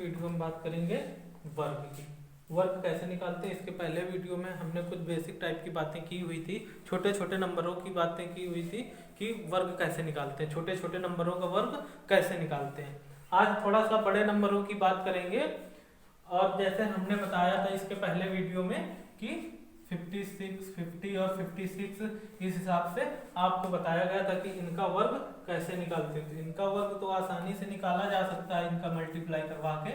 Video में बात करेंगे वर्ग की। वर्ग कैसे निकालते हैं, इसके पहले वीडियो में हमने कुछ बेसिक टाइप की बातें की हुई थी, छोटे छोटे नंबरों की बातें की हुई थी कि वर्ग कैसे निकालते हैं, छोटे छोटे नंबरों का वर्ग कैसे निकालते हैं। आज थोड़ा सा बड़े नंबरों की बात करेंगे। और जैसे हमने बताया था इसके पहले वीडियो में कि 56, 50 और 56 इस हिसाब से आपको बताया गया था कि इनका वर्ग कैसे निकालते हैं। इनका वर्ग तो आसानी से निकाला जा सकता है, इनका मल्टीप्लाई करवा के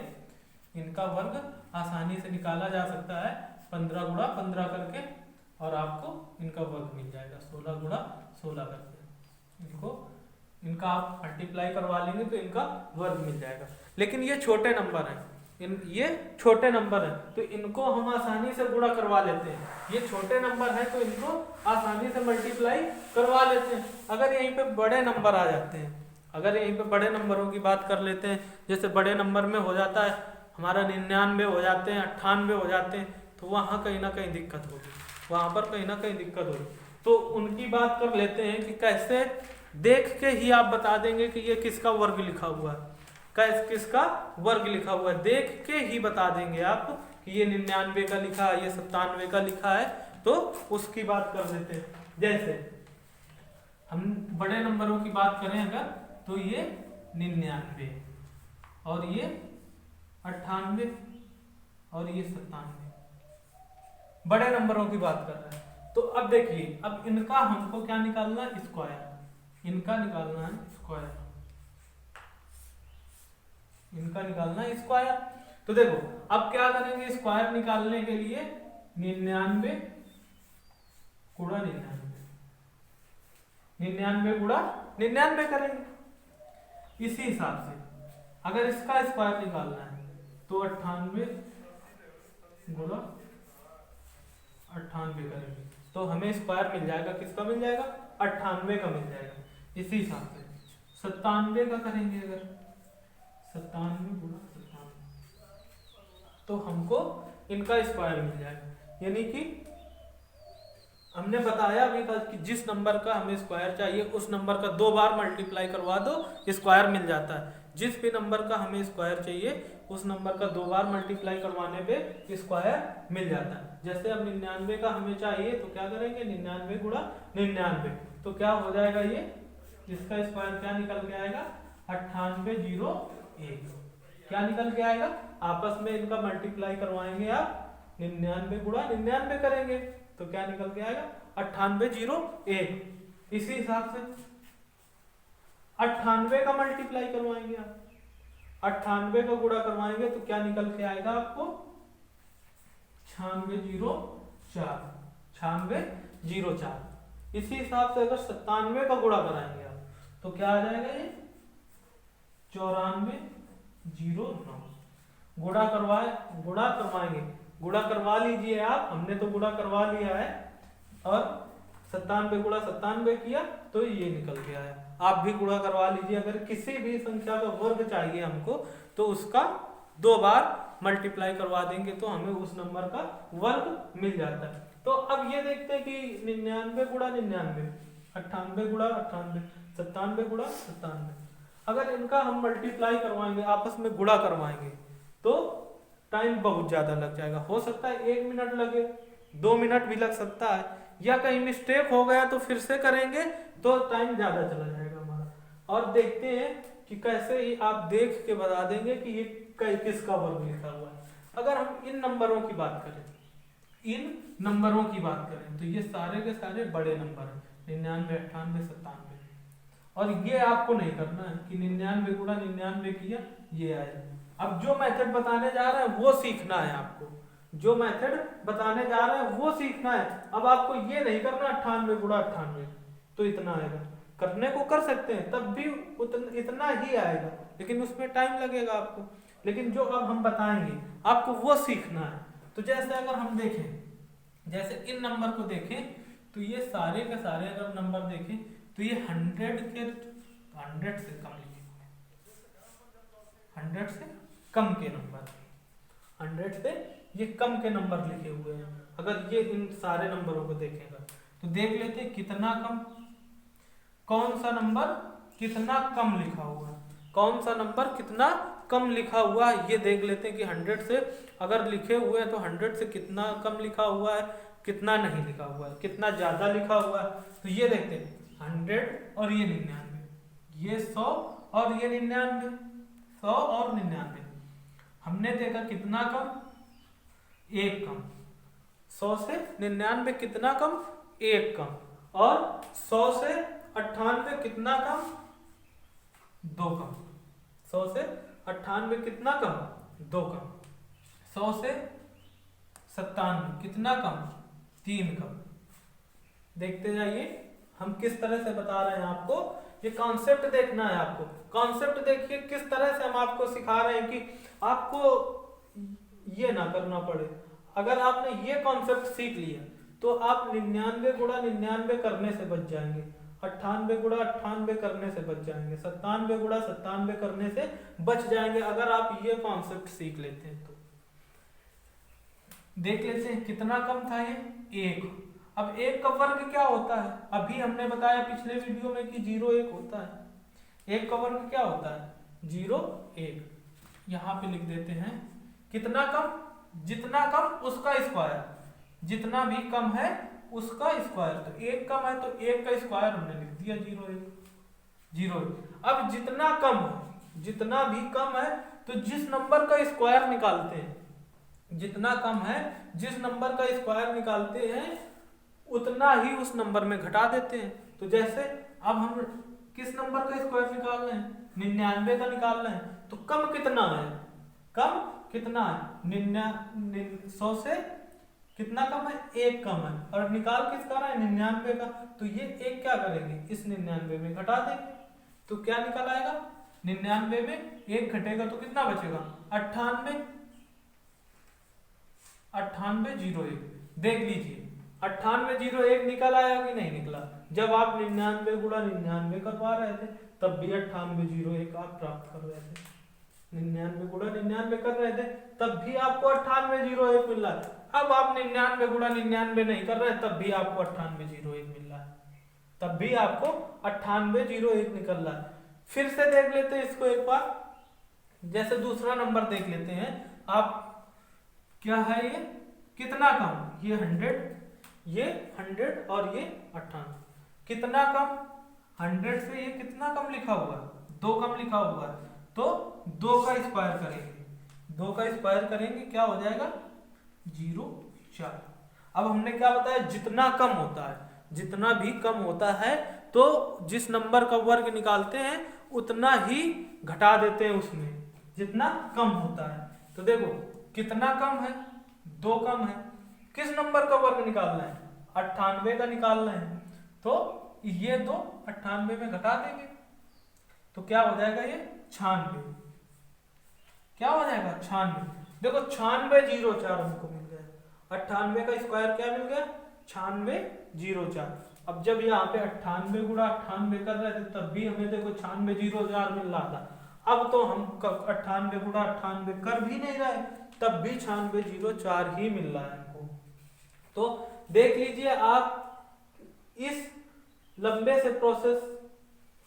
इनका वर्ग आसानी से निकाला जा सकता है 15 गुणा 15 करके, और आपको इनका वर्ग मिल जाएगा 16 गुणा 16 करके। इनका आप मल्टीप्लाई करवा लेंगे तो इनका वर्ग मिल जाएगा। लेकिन ये छोटे नंबर हैं, ये छोटे नंबर हैं तो इनको हम आसानी से गुणा करवा लेते हैं। ये छोटे नंबर हैं तो इनको आसानी से मल्टीप्लाई करवा लेते हैं। अगर यहीं पे बड़े नंबर आ जाते हैं, अगर यहीं पे बड़े नंबरों की बात कर लेते हैं, जैसे बड़े नंबर में हो जाता है हमारा 99 हो जाते हैं, 98 हो जाते हैं, तो वहाँ कहीं ना कहीं दिक्कत होगी, वहाँ पर कहीं ना कहीं दिक्कत होगी। तो उनकी बात कर लेते हैं कि कैसे देख के ही आप बता देंगे कि ये किसका वर्ग लिखा हुआ है, किसका वर्ग लिखा हुआ है, देख के ही बता देंगे आप कि ये 99 का लिखा है, ये 97 का लिखा है, तो उसकी बात कर लेते हैं। जैसे हम बड़े नंबरों की बात करें अगर, तो ये 99 और ये 98 और ये 97 बड़े नंबरों की बात कर रहे हैं। तो अब देखिए, अब इनका हमको क्या निकालना है, स्क्वायर। इनका निकालना है स्क्वायर, इनका निकालना है स्क्वायर। तो देखो अब क्या करेंगे, स्क्वायर निकालने के लिए 99 गुणा 99, 99 गुणा 99 करेंगे। इसी हिसाब से अगर इसका स्क्वायर निकालना है तो 98 गुणा 98 करेंगे तो हमें स्क्वायर मिल जाएगा, किसका मिल जाएगा, 98 का मिल जाएगा। इसी हिसाब से 97 का करेंगे, अगर 97 गुणा 97 तो हमको इनका स्क्वायर मिल जाएगा। यानी कि हमने बताया अभी था कि जिस नंबर का हमें स्क्वायर चाहिए उस नंबर का 2 बार मल्टीप्लाई करवा दो, स्क्वायर मिल जाता है। जिस भी नंबर का हमें स्क्वायर चाहिए उस नंबर का 2 बार मल्टीप्लाई करवाने पे स्क्वायर मिल जाता है। जैसे अब 99 का हमें चाहिए तो क्या करेंगे, 99 गुणा 99 तो क्या हो जाएगा, ये इसका स्क्वायर क्या निकल के आएगा, 9801 क्या निकल के आएगा। आपस में इनका मल्टीप्लाई करवाएंगे आप, 99 गुणा 99 करेंगे तो क्या निकल के आएगा, 9801। इसी हिसाब से 98 का मल्टीप्लाई करवाएंगे आप, 98 का गुणा करवाएंगे तो क्या निकल के आएगा आपको, 9604, 9604। इसी हिसाब से अगर 97 का गुणा कराएंगे आप तो क्या आ जाएगा, ये 9409। गुणा करवाएंगे, गुणा करवा लीजिए आप, हमने तो गुणा करवा लिया है और 97 गुणा 97 किया तो ये निकल के आया। आप भी गुणा करवा लीजिए। अगर किसी भी संख्या का वर्ग चाहिए हमको तो उसका 2 बार मल्टीप्लाई करवा देंगे तो हमें उस नंबर का वर्ग मिल जाता है। तो अब ये देखते हैं कि 99 गुणा 99, 98 गुणा 98, 97 गुणा 97, अगर इनका हम मल्टीप्लाई करवाएंगे, आपस में गुणा करवाएंगे तो टाइम बहुत ज्यादा लग जाएगा। हो सकता है 1 मिनट लगे, 2 मिनट भी लग सकता है, या कहीं मिस्टेक हो गया तो फिर से करेंगे तो टाइम ज्यादा चला जाएगा हमारा। और देखते हैं कि कैसे ही आप देख के बता देंगे कि ये किसका वर्ग लिखा हुआ है। अगर हम इन नंबरों की बात करें, इन नंबरों की बात करें तो ये सारे के सारे बड़े नंबर हैं, 99, 98, 97। और ये आपको नहीं करना है कि 99 गुणा 99 किया ये आया। अब जो मेथड बताने जा रहे हैं वो सीखना है आपको, जो मेथड बताने जा रहे हैं वो सीखना है। अब आपको ये नहीं करना 98 गुणा 98 तो इतना आएगा, करने को कर सकते हैं तब भी इतना ही आएगा, लेकिन उसमें टाइम लगेगा आपको। लेकिन जो अब हम बताएंगे आपको वो सीखना है। तो जैसे अगर हम देखें, जैसे इन नंबर को देखें तो ये सारे के सारे अगर नंबर देखें तो ये 100 से कम लिखे हुए, 100 से कम के नंबर, 100 से ये कम के नंबर लिखे हुए हैं। अगर ये इन सारे नंबरों को देखेगा तो देख लेते हैं कितना कम, कौन सा नंबर कितना कम लिखा हुआ है, कौन सा नंबर कितना कम लिखा हुआ है ये देख लेते हैं कि 100 से अगर लिखे हुए हैं तो 100 से कितना कम लिखा हुआ है, कितना नहीं लिखा हुआ है, कितना ज्यादा लिखा हुआ है। तो ये देखते हैं 100 और ये 99, ये 100 और ये 99, 100 और 99। हमने देखा कितना कम, एक कम। 100 से 99 कितना कम, एक कम। और 100 से 98 कितना कम, दो कम। 100 से 98 कितना कम, दो कम। 100 से 97 कितना कम, तीन कम। देखते जाइए हम किस तरह से बता रहे हैं आपको, ये कॉन्सेप्ट देखना है आपको। कॉन्सेप्ट देखिए किस तरह से हम आपको सिखा रहे हैं कि आपको ये ना करना पड़े। अगर आपने ये कॉन्सेप्ट सीख लिया तो आप 99 गुणा 99 करने से बच जाएंगे, 98 गुणा 98 करने से बच जाएंगे, 97 गुणा 97 करने से बच जाएंगे, अगर आप ये कॉन्सेप्ट सीख लेते हैं तो। देख लेते हैं कितना कम था ये, एक। अब एक का वर्ग क्या होता है, अभी हमने बताया पिछले वीडियो में कि 0 1 होता है। एक का वर्ग क्या होता है, 0 1। यहां पे लिख देते हैं कितना कम, जितना कम उसका स्क्वायर, जितना भी कम है उसका स्क्वायर। तो एक कम है तो एक का स्क्वायर हमने लिख दिया 0 1 0 1। अब जितना कम है, जितना भी कम है तो जिस नंबर का स्क्वायर निकालते हैं, जितना कम है जिस नंबर का स्क्वायर निकालते हैं उतना ही उस नंबर में घटा देते हैं। तो जैसे अब हम किस नंबर का स्क्वायर निकाल रहे हैं, 99 का निकाल रहे हैं। तो कम कितना है, कम कितना है, 100 से कितना कम है, एक कम है। और निकाल किसका रहा है, 99 का। तो ये एक क्या करेंगे, इस 99 में घटा देंगे। तो क्या निकल आएगा, 99 में एक घटेगा तो कितना बचेगा, 98 98 0 1। देख लीजिए 98 0 1 निकल आया कि नहीं निकला। जब आप 99 गुणा 99 करवा रहे थे तब भी 98 0 1 आप प्राप्त कर रहे थे। 99 गुणा 99 कर रहे थे तब भी आपको 98 0 1 मिल रहा है। अब आप 99 गुणा 99 नहीं कर रहे हैं तब भी आपको 98 0 1 मिल रहा है, तब भी आपको 98 0 1 निकल रहा है। फिर से देख लेते हैं इसको एक बार, जैसे दूसरा नंबर देख लेते हैं आप। क्या है ये, कितना कम, ये 100, ये 100 और ये 98। कितना कम, 100 से ये कितना कम लिखा हुआ है, 2 कम लिखा हुआ है। तो 2 का स्क्वायर करेंगे, 2 का स्क्वायर करेंगे क्या हो जाएगा, 0 4। अब हमने क्या बताया, जितना कम होता है, जितना भी कम होता है तो जिस नंबर का वर्ग निकालते हैं उतना ही घटा देते हैं उसमें, जितना कम होता है। तो देखो कितना कम है, 2 कम है। किस नंबर का वर्ग निकालना है, 98 का निकालना है। तो ये 2 98 में घटा देंगे तो क्या हो जाएगा, ये 96। क्या हो जाएगा, 96। देखो 96 0 4 हमको मिल गया। 98 का स्क्वायर क्या मिल गया, 96 0 4। अब जब यहाँ पे 98 गुणा 98 कर रहे थे तब भी हमें देखो 96 0 4 मिल रहा था। अब तो हम 98 गुणा 98 कर भी नहीं रहे तब भी 96 0 4 ही मिल रहा है हमको। तो देख लीजिए आप, इस लंबे से प्रोसेस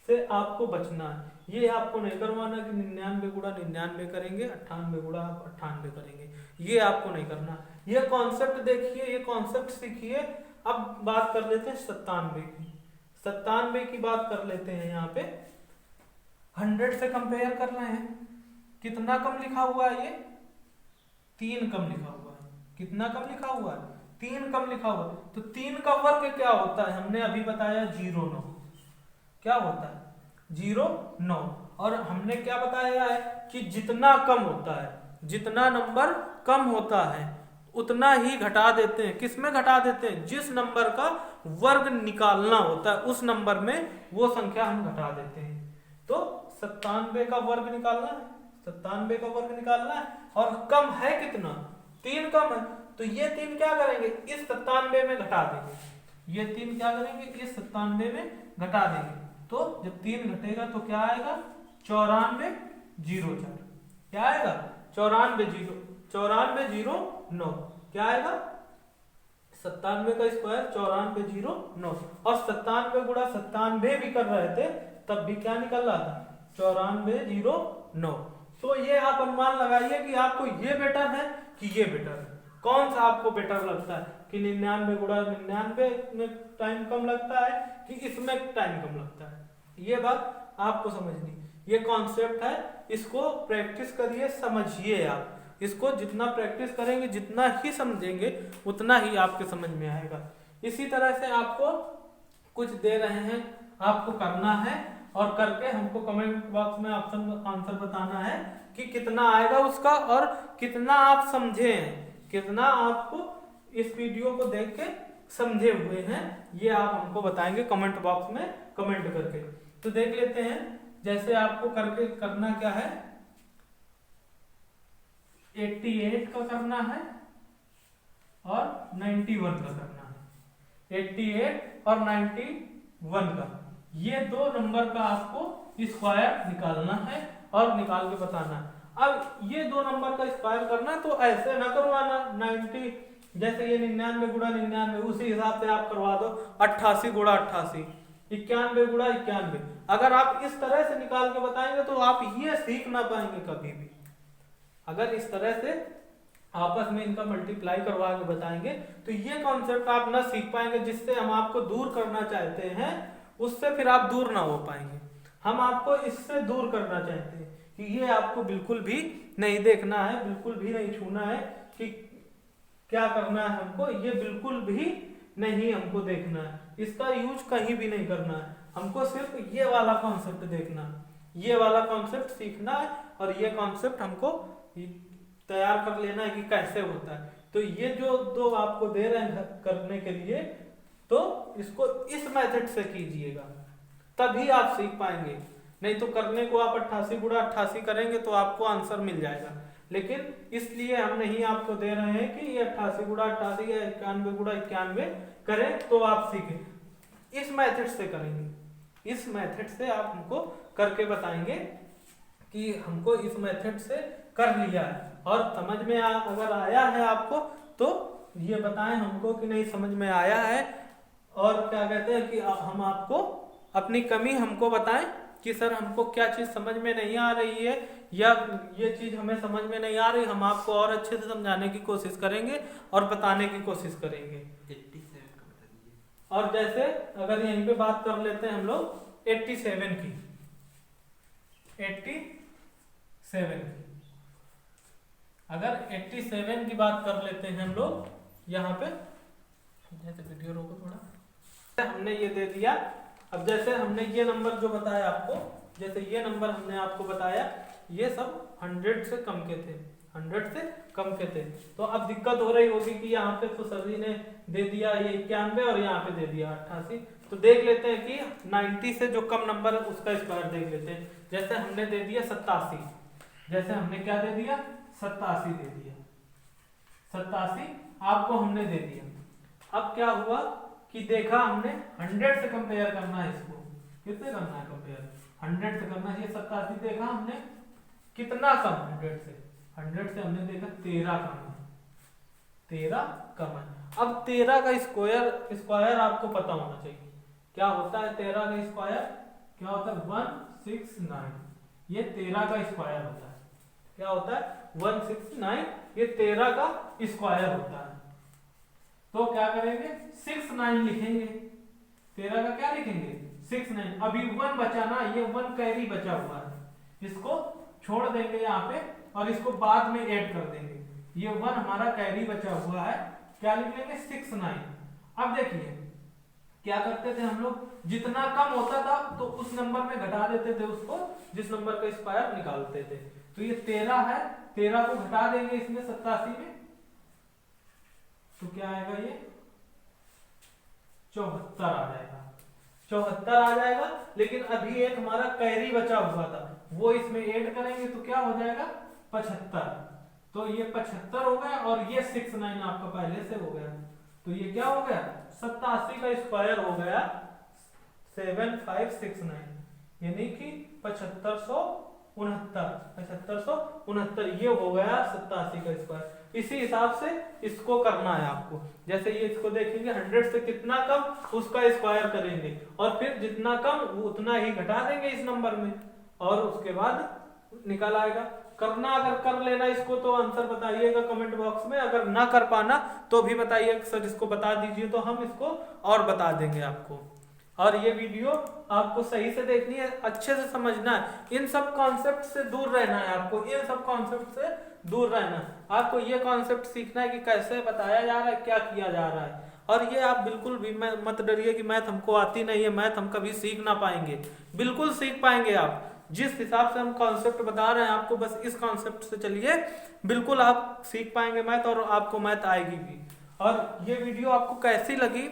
से आपको बचना है। ये आपको नहीं करवाना कि 99 गुणा 99 करेंगे, 98 गुणा 98 करेंगे, ये आपको नहीं करना। ये कॉन्सेप्ट देखिए, ये कॉन्सेप्ट सीखिए। अब बात कर लेते हैं 97 की। 97 की बात कर लेते हैं। यहाँ पे 100 से कंपेयर कर रहे हैं, कितना कम लिखा हुआ है, ये 3 कम लिखा हुआ है। कितना कम लिखा हुआ है, 3 कम लिखा हुआ है। तो 3 का वर्ग क्या होता है, हमने अभी बताया 0 9। क्या होता है, 0 9। और हमने क्या बताया है कि जितना कम होता है, जितना नंबर कम होता है उतना ही घटा देते हैं। किसमें घटा देते हैं, जिस नंबर का वर्ग निकालना होता है उस नंबर में वो संख्या हम घटा देते हैं। तो 97 का वर्ग निकालना है, 97 का वर्ग निकालना है। और कम है कितना, 3 कम है। तो ये 3 क्या करेंगे, इस 97 में घटा देंगे। ये 3 क्या करेंगे, इस 97 में घटा देंगे। तो जब 3 घटेगा तो क्या आएगा, 94 0 4। क्या आएगा, 94 0 9। क्या आएगा, 97 का स्क्वायर 94 0 9। और 97 गुणा 97 भी कर रहे थे तब भी क्या निकल रहा था, 94 0 9। तो ये आप अनुमान लगाइए कि आपको ये बेटर है कि ये बेटर है, कौन सा आपको बेटर लगता है कि 99 गुणा 99 में टाइम कम लगता है कि इसमें टाइम कम लगता है। ये बात आपको समझनी, ये कॉन्सेप्ट है, इसको प्रैक्टिस करिए, समझिए। आप इसको जितना प्रैक्टिस करेंगे, जितना ही समझेंगे, उतना ही आपके समझ में आएगा। इसी तरह से आपको कुछ दे रहे हैं, आपको करना है और करके हमको कमेंट बॉक्स में ऑप्शन आंसर बताना है कि कितना आएगा उसका और कितना आप समझे हैं, कितना आपको इस वीडियो को देख के समझे हुए हैं, ये आप हमको बताएंगे कमेंट बॉक्स में कमेंट करके। तो देख लेते हैं, जैसे आपको करके करना क्या है, 88 का करना है और 91 का करना है। 88 और 91 का, ये दो नंबर का आपको स्क्वायर निकालना है और निकाल के बताना है। अब ये दो नंबर का स्क्वायर करना है तो ऐसे ना करवाना 90, जैसे ये 99 गुणा 99 उसी हिसाब से आप करवा दो 88 गुणा 88, 91 गुणा 91। अगर आप इस तरह से निकाल के बताएंगे तो आप ये सीख ना पाएंगे कभी भी। अगर इस तरह से आपस में इनका मल्टीप्लाई करवा के बताएंगे तो ये कॉन्सेप्ट आप ना सीख पाएंगे, जिससे हम आपको दूर करना चाहते हैं उससे फिर आप दूर ना हो पाएंगे। हम आपको इससे दूर करना चाहते हैं कि ये आपको बिल्कुल भी नहीं देखना है, बिल्कुल भी नहीं छूना है कि क्या करना है हमको, ये बिल्कुल भी नहीं हमको देखना है, इसका यूज कहीं भी नहीं करना है। हमको सिर्फ ये वाला कॉन्सेप्ट देखना है, ये वाला कॉन्सेप्ट सीखना है और ये कॉन्सेप्ट हमको तैयार कर लेना है कि कैसे होता है। तो ये जो दो आपको दे रहे हैं करने के लिए, तो इसको इस मेथड से कीजिएगा, तभी आप सीख पाएंगे। नहीं तो करने को आप 88 गुणा 88 करेंगे तो आपको आंसर मिल जाएगा, लेकिन इसलिए हम नहीं आपको दे रहे हैं कि ये 88 गुणा 88 या 91 गुणा 91 करें तो आप सीखें। इस मेथड से करेंगे, इस मेथड से आप हमको करके बताएंगे कि हमको इस मेथड से कर लिया है और समझ में अगर आया है आपको तो ये बताएं हमको कि नहीं समझ में आया है, और क्या कहते हैं कि हम आपको अपनी कमी हमको बताएं कि सर हमको क्या चीज़ समझ में नहीं आ रही है या ये चीज़ हमें समझ में नहीं आ रही, हम आपको और अच्छे से समझाने की कोशिश करेंगे और बताने की कोशिश करेंगे। 87 का बता दीजिए। और जैसे अगर यहीं पे बात कर लेते हैं हम लोग 87 की, 87 की, अगर 87 की बात कर लेते हैं हम लोग यहाँ पे, जैसे वीडियो रोको थोड़ा, हमने ये दे दिया। अब जैसे हमने ये नंबर जो बताया आपको, जैसे ये नंबर हमने आपको बताया, ये सब 100 से कम के थे, 100 से कम के थे। तो अब दिक्कत हो रही होगी कि यहाँ पे तो सर जी ने दे दिया ये 91 और यहाँ पे दे दिया 88। तो देख लेते हैं कि 90 से जो कम नंबर है उसका स्क्वायर देख लेते हैं। जैसे हमने दे दिया 87, जैसे हमने क्या दे दिया 87 दे दिया, 87 आपको हमने दे दिया। अब क्या हुआ कि देखा हमने 100 से कंपेयर करना है, इसको कितने करना है कंपेयर, 100 से करना है। ये 87 देखा हमने कितना कम, 100 से हमने देखा 13 कम है, 13 कम है। अब 13 का स्क्वायर आपको पता होना चाहिए क्या होता है। 13 का स्क्वायर क्या होता है 169, ये 13 का स्क्वायर होता है। क्या होता है 169, ये 13 का स्क्वायर होता है। तो क्या करेंगे 69 लिखेंगे, 13 का क्या लिखेंगे 69। अभी 1 बचा ना, ये 1 कैरी बचा हुआ है, इसको छोड़ देंगे यहाँ पे और इसको बाद में ऐड कर देंगे। ये 1 हमारा कैरी बचा हुआ है, क्या लिख लेंगे 69। अब देखिए क्या करते थे हम लोग, जितना कम होता था तो उस नंबर में घटा देते थे उसको, जिस नंबर का स्क्वायर निकालते थे। तो ये 13 है, 13 को घटा देंगे इसमें 87 में, तो क्या आएगा ये 74 आ जाएगा, 74 आ जाएगा। लेकिन अभी एक हमारा कैरी बचा हुआ था, वो इसमें ऐड करेंगे तो क्या हो जाएगा 75। तो ये 75 हो गया और ये 69 आपका पहले से हो गया। तो ये क्या हो गया 87 का स्क्वायर हो गया 7569, यानी कि 7569, ये हो गया 87 का स्क्वायर। इसी हिसाब से इसको करना है आपको। जैसे ये इसको देखेंगे 100 से कितना कम उसका स्क्वायर करेंगे और फिर जितना कम उतना ही घटा देंगे इस नंबर में और उसके बाद निकल आएगा। करना अगर कर लेना इसको तो आंसर बताइएगा कमेंट बॉक्स में, अगर ना कर पाना तो भी बताइए सर इसको बता दीजिए, तो हम इसको और बता देंगे आपको। और ये वीडियो आपको सही से देखनी है, अच्छे से समझना है, इन सब कॉन्सेप्ट से दूर रहना है आपको, इन सब कॉन्सेप्ट से दूर रहना है आपको। ये कॉन्सेप्ट सीखना है कि कैसे बताया जा रहा है, क्या किया जा रहा है। और ये आप बिल्कुल भी मत डरिए कि मैथ हमको आती नहीं है, मैथ हम कभी सीख ना पाएंगे। बिल्कुल सीख पाएंगे आप, जिस हिसाब से हम कॉन्सेप्ट बता रहे हैं आपको, बस इस कॉन्सेप्ट से चलिए, बिल्कुल आप सीख पाएंगे मैथ और आपको मैथ आएगी भी। और ये वीडियो आपको कैसी लगी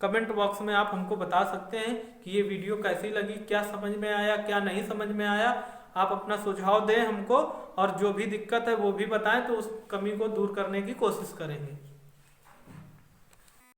कमेंट बॉक्स में आप हमको बता सकते हैं कि ये वीडियो कैसी लगी, क्या समझ में आया, क्या नहीं समझ में आया। आप अपना सुझाव दें हमको, और जो भी दिक्कत है वो भी बताएं, तो उस कमी को दूर करने की कोशिश करेंगे।